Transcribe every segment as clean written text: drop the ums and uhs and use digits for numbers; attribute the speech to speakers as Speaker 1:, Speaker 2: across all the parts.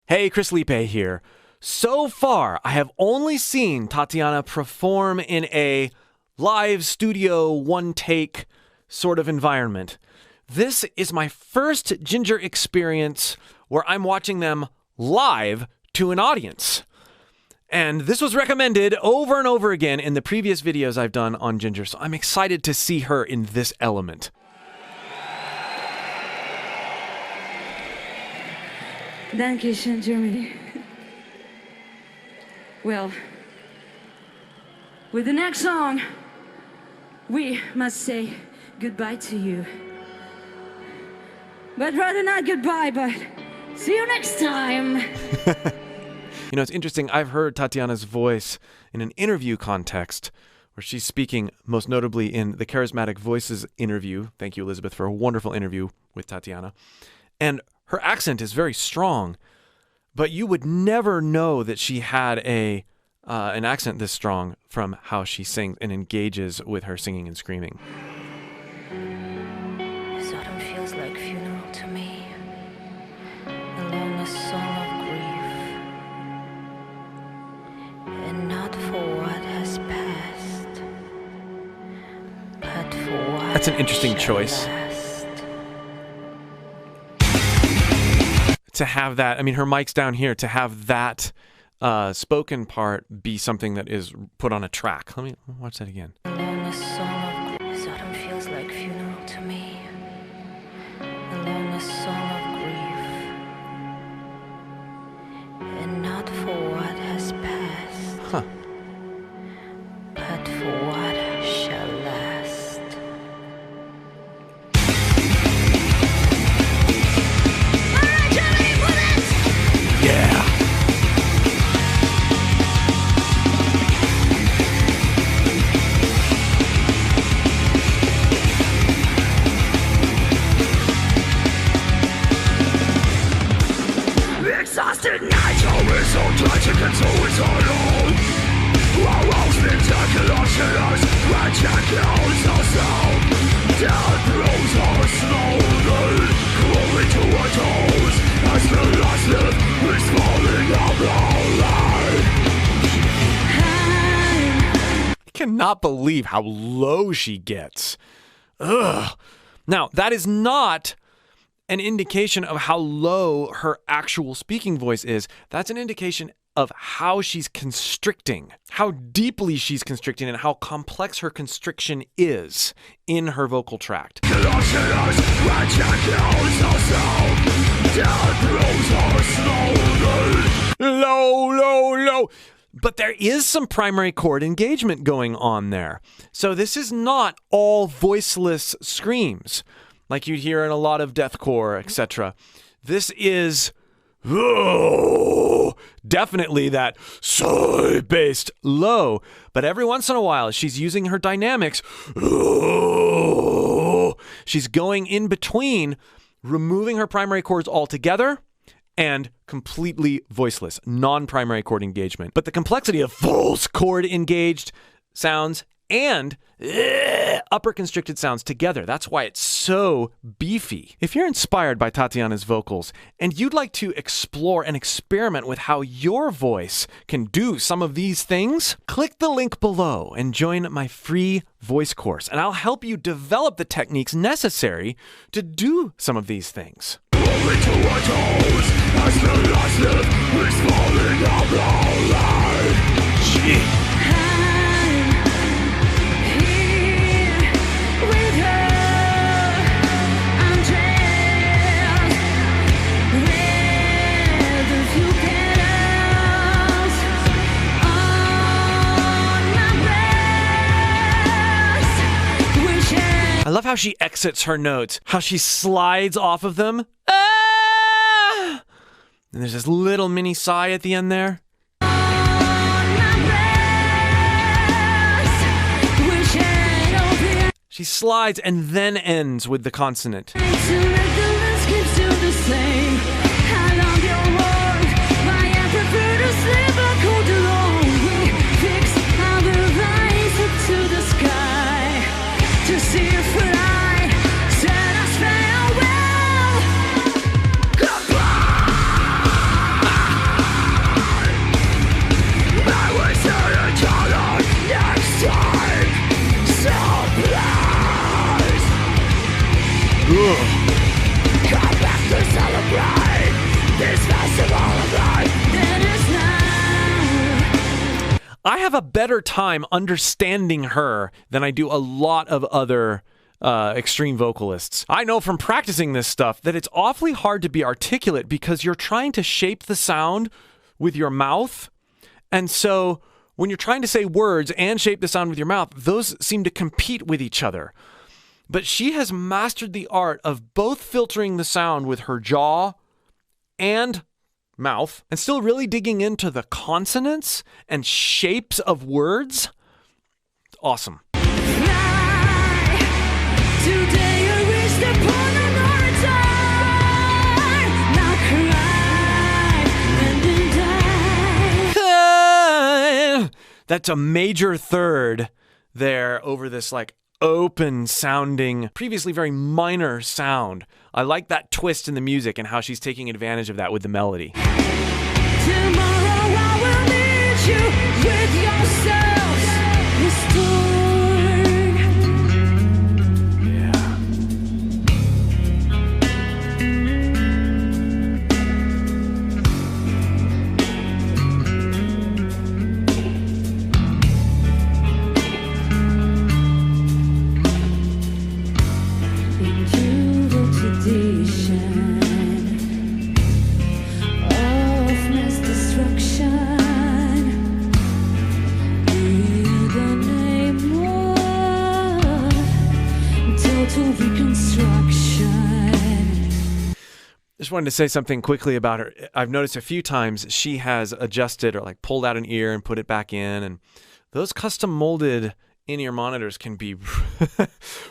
Speaker 1: Hey, Chris Lipe here. So far, I have only seen Tatiana perform in a live studio, one-take sort of environment. This is my first Jinjer experience where I'm watching them live to an audience. And this was recommended over and over again in the previous videos I've done on Jinjer, so I'm excited to see her in this element.
Speaker 2: Dankeschön, Germany. Well, with the next song, we must say goodbye to you. But rather not goodbye, but see you next time.
Speaker 1: You know, it's interesting. I've heard Tatiana's voice in an interview context where she's speaking most notably in the Charismatic Voices interview. Thank you, Elizabeth, for a wonderful interview with Tatiana. And her accent is very strong, but you would never know that she had an accent this strong from how she sings and engages with her singing and screaming.
Speaker 3: This autumn feels like funeral to me, a lonely song of grief, and not for what has passed, but for what
Speaker 1: That's an interesting choice.
Speaker 3: last.
Speaker 1: To have that, I mean, her mic's down here, to have that spoken part be something that is put on a track. Let me watch that again.
Speaker 3: A lonely song of grief. This autumn feels like funeral to me, a lonely song of grief, and not for what has passed,
Speaker 1: Huh.
Speaker 3: but for what shall last.
Speaker 2: Alright, Germany, move it!
Speaker 1: Yeah.
Speaker 4: Exhausted nights always so tragic and so eternal. Our spectacular shadows, ridiculous our sound. Death throws us slowly, crawling to our toes, as the last lift is falling out of light.
Speaker 1: I cannot believe how low she gets. Ugh. Now, that is not an indication of how low her actual speaking voice is. That's an indication of how she's constricting, how deeply she's constricting, and how complex her constriction is in her vocal tract.
Speaker 4: Ridiculous our sound. Death throws us slowly.
Speaker 1: Low, low, low. But there is some primary chord engagement going on there. So this is not all voiceless screams like you'd hear in a lot of deathcore, etc. This is definitely that soy-based low. But every once in a while, she's using her dynamics. She's going in between, removing her primary chords altogether, and completely voiceless, non-primary chord engagement. But the complexity of false chord engaged sounds and upper constricted sounds together, that's why it's so beefy. If you're inspired by Tatiana's vocals and you'd like to explore and experiment with how your voice can do some of these things, click the link below and join my free voice course, and I'll help you develop the techniques necessary to do some of these things.
Speaker 4: Rolling to our toes, as the last lift is falling out of light.
Speaker 1: Gee. I love how she exits her notes, how she slides off of them. Ah! And there's this little mini sigh at the end there. She slides and then ends with the consonant. I have a better time understanding her than I do a lot of other extreme vocalists. I know from practicing this stuff that it's awfully hard to be articulate because you're trying to shape the sound with your mouth. And so when you're trying to say words and shape the sound with your mouth, those seem to compete with each other. But she has mastered the art of both filtering the sound with her jaw and mouth and still really digging into the consonants and shapes of words. It's awesome. That's a major third there over this like open sounding, previously very minor sound. I like that twist in the music and how she's taking advantage of that with the melody.
Speaker 2: Tomorrow I will meet you with yourselves restored.
Speaker 1: Just wanted to say something quickly about her. I've noticed a few times she has adjusted or like pulled out an ear and put it back in, and those custom molded in-ear monitors can be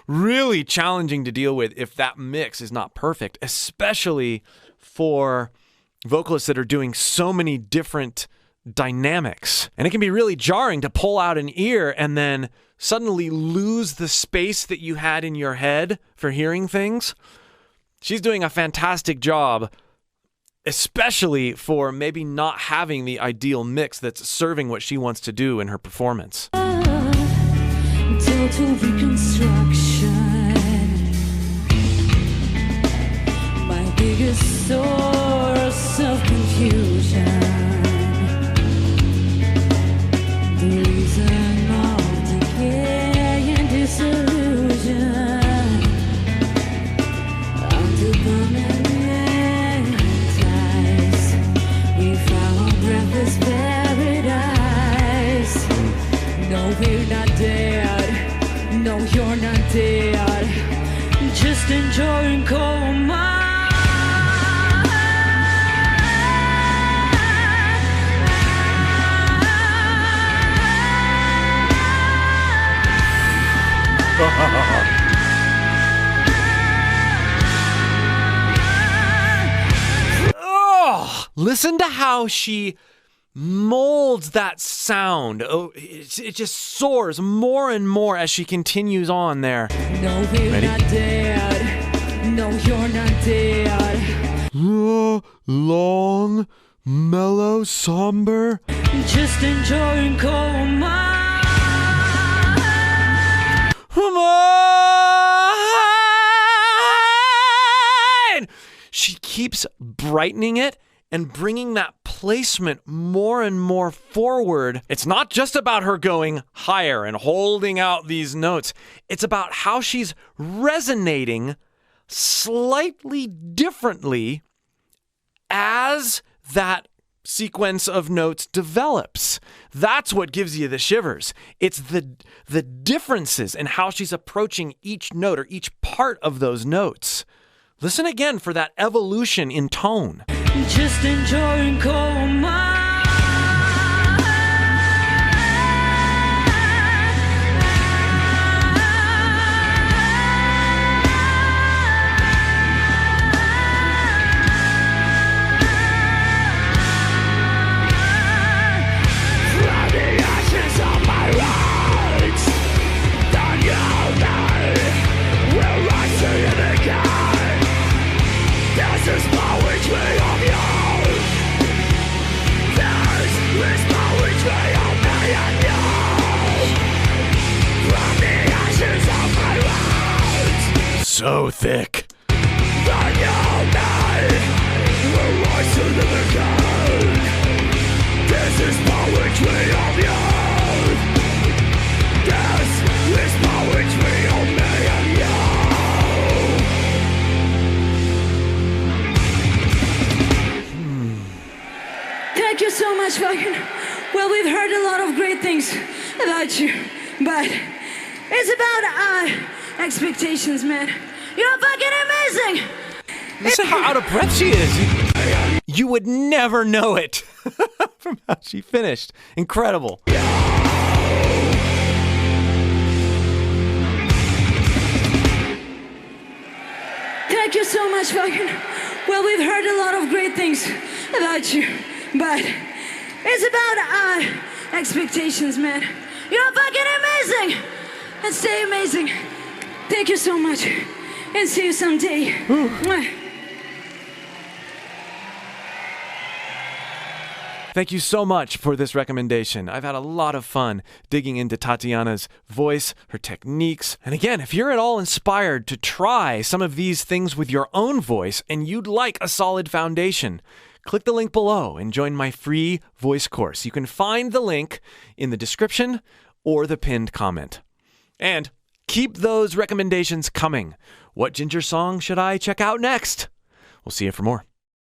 Speaker 1: really challenging to deal with if that mix is not perfect, especially for vocalists that are doing so many different dynamics. And it can be really jarring to pull out an ear and then suddenly lose the space that you had in your head for hearing things. She's doing a fantastic job, especially for maybe not having the ideal mix that's serving what she wants to do in her performance.
Speaker 2: Total reconstruction. My biggest source of confusion. The reason of decay and disillusion. Until permanent ties, we found breathless paradise. No, we're not dead. No, you're not dead. Just enjoying coma.
Speaker 1: Oh, listen to how she molds that sound. Oh, it just soars more and more as she continues on there.
Speaker 2: No, we're not dead. No, you're not dead.
Speaker 1: Long, mellow, somber.
Speaker 2: Just enjoying coma.
Speaker 1: She keeps brightening it and bringing that placement more and more forward. It's not just about her going higher and holding out these notes. It's about how she's resonating slightly differently as that sequence of notes develops. That's what gives you the shivers. It's the differences in how she's approaching each note or each part of those notes. Listen again for that evolution in tone.
Speaker 2: Just enjoying coma.
Speaker 1: So thick.
Speaker 4: This is poetry of you.
Speaker 2: Thank you so much, Wacken. Well, we've heard a lot of great things about you, but it's about expectations, man. You're fucking amazing.
Speaker 1: Listen how out of breath she is. You would never know it from how she finished. Incredible.
Speaker 2: Thank you so much, Wacken. Well, we've heard a lot of great things about you, but it's about expectations, man. You're fucking amazing. And stay amazing. Thank you so much. And see you someday. Mwah.
Speaker 1: Thank you so much for this recommendation. I've had a lot of fun digging into Tatiana's voice, her techniques. And again, if you're at all inspired to try some of these things with your own voice and you'd like a solid foundation, click the link below and join my free voice course. You can find the link in the description or the pinned comment. And keep those recommendations coming. What Jinjer song should I check out next? We'll see you for more.